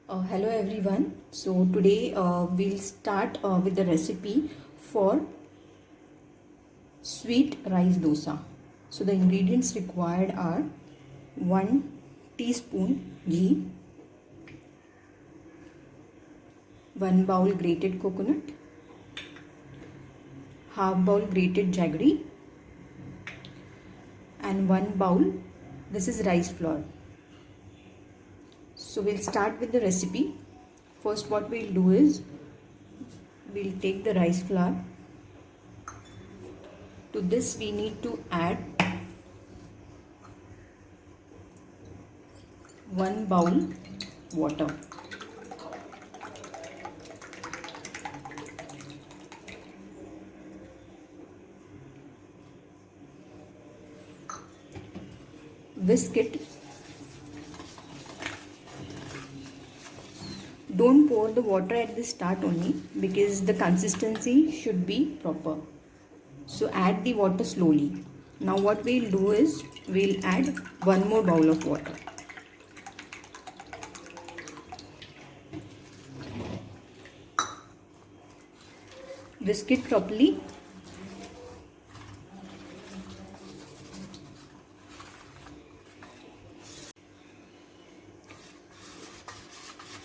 Hello everyone. So today we'll start with the recipe for sweet rice dosa. So the ingredients required are 1 teaspoon ghee, 1 bowl grated coconut, half bowl grated jaggery, and 1 bowl, this is rice flour. So we'll start with the recipe. First what we'll do is we'll take the rice flour. To this we need to add 1 bowl water. Whisk it. Don't pour the water at the start only because the consistency should be proper. So add the water slowly. Now what we'll do is we'll add 1 more bowl of water. Whisk it properly.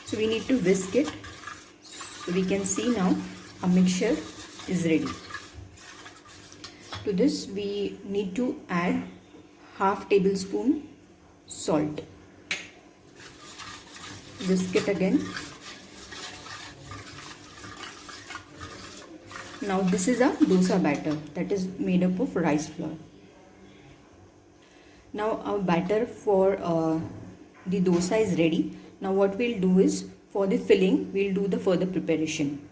So we need to whisk it. So we can see now a mixture is ready. To this we need to add half tablespoon salt. Whisk it again. Now this is a dosa batter that is made up of rice flour. Now our batter for the dosa is ready. Now what we'll do is for the filling we'll do the further preparation.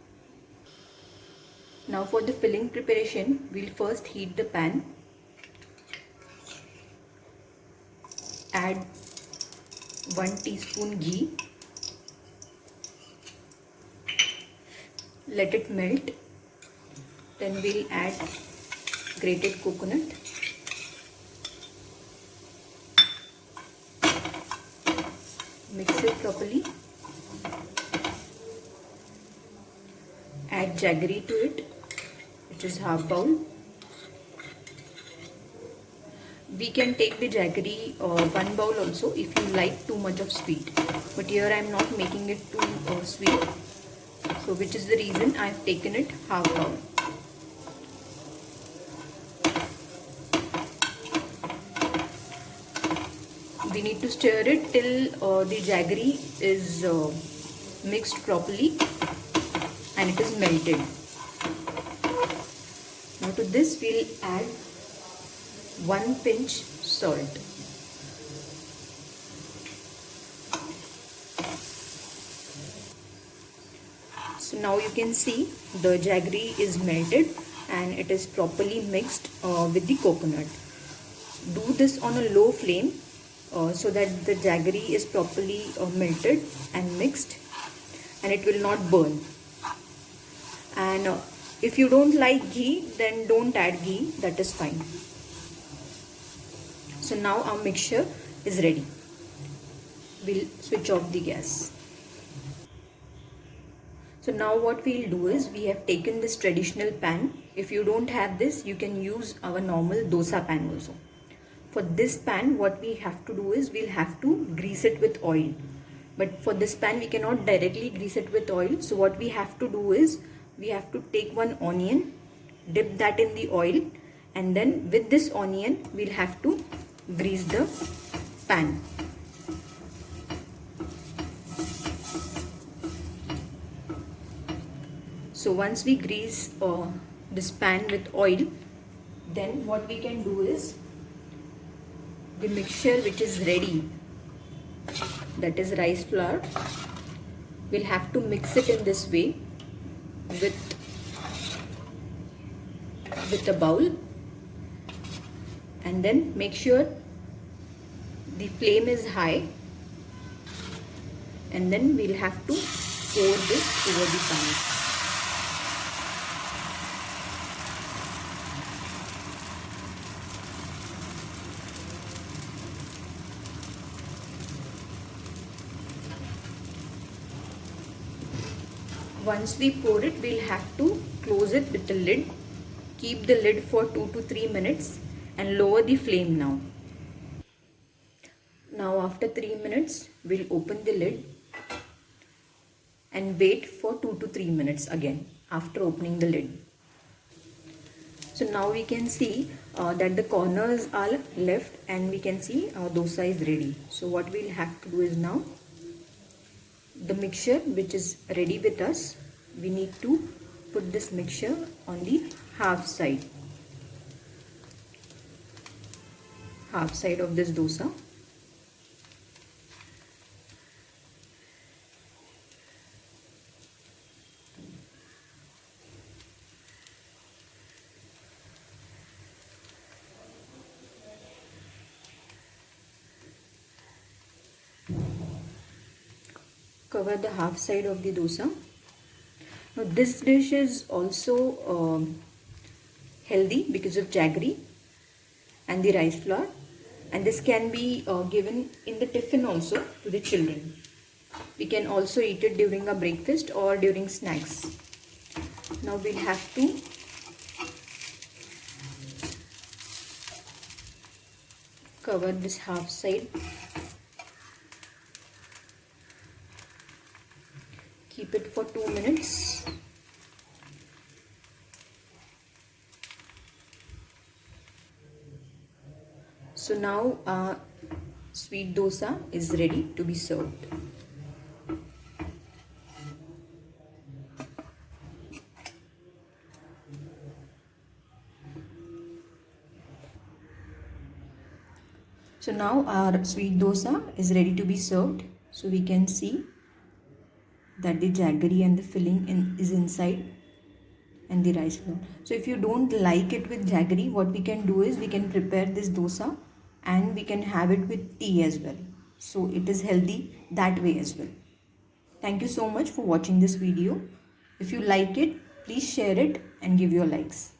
Now for the filling preparation we'll first heat the pan. Add 1 teaspoon ghee. Let it melt. Then we'll add grated coconut. Mix it properly. Add jaggery to it, which is half bowl. We can take the jaggery 1 bowl also if you like too much of sweet. But here I am not making it too sweet. So which is the reason I have taken it half bowl. We need to stir it till the jaggery is mixed properly and it is melted. Now to this we'll add 1 pinch salt. So now you can see the jaggery is melted and it is properly mixed with the coconut. Do this on a low flame so that the jaggery is properly melted and mixed and it will not burn. And if you don't like ghee, then don't add ghee, that is fine. So now our mixture is ready. We'll switch off the gas. So now what we'll do is we have taken this traditional pan. If you don't have this, you can use our normal dosa pan also. For this pan what we have to do is we'll have to grease it with oil. But for this pan we cannot directly grease it with oil. So what we have to do is we have to take 1 onion, dip that in the oil, and then with this onion we'll have to grease the pan. So once we grease this pan with oil, then what we can do is the mixture which is ready, that is rice flour, we'll have to mix it in this way with a bowl, and then make sure the flame is high, and then we'll have to pour this over the pan. Once we pour it, we'll have to close it with the lid. Keep the lid for 2 to 3 minutes and lower the flame now. Now after 3 minutes, we'll open the lid and wait for 2 to 3 minutes again after opening the lid. So now we can see that the corners are left and we can see our dosa is ready. So what we'll have to do is now, the mixture which is ready with us, we need to put this mixture on the half side of this dosa. Cover the half side of the dosa. Now this dish is also healthy because of jaggery and the rice flour, and this can be given in the tiffin also to the children. We can also eat it during a breakfast or during snacks. Now we'll have to cover this half side. Keep it for 2 minutes. So now our sweet dosa is ready to be served. So now our sweet dosa is ready to be served. So we can see that the jaggery and the filling is inside and the rice flour. So if you don't like it with jaggery, what we can do is we can prepare this dosa and we can have it with tea as well. So it is healthy that way as well. Thank you so much for watching this video. If you like it, please share it and give your likes.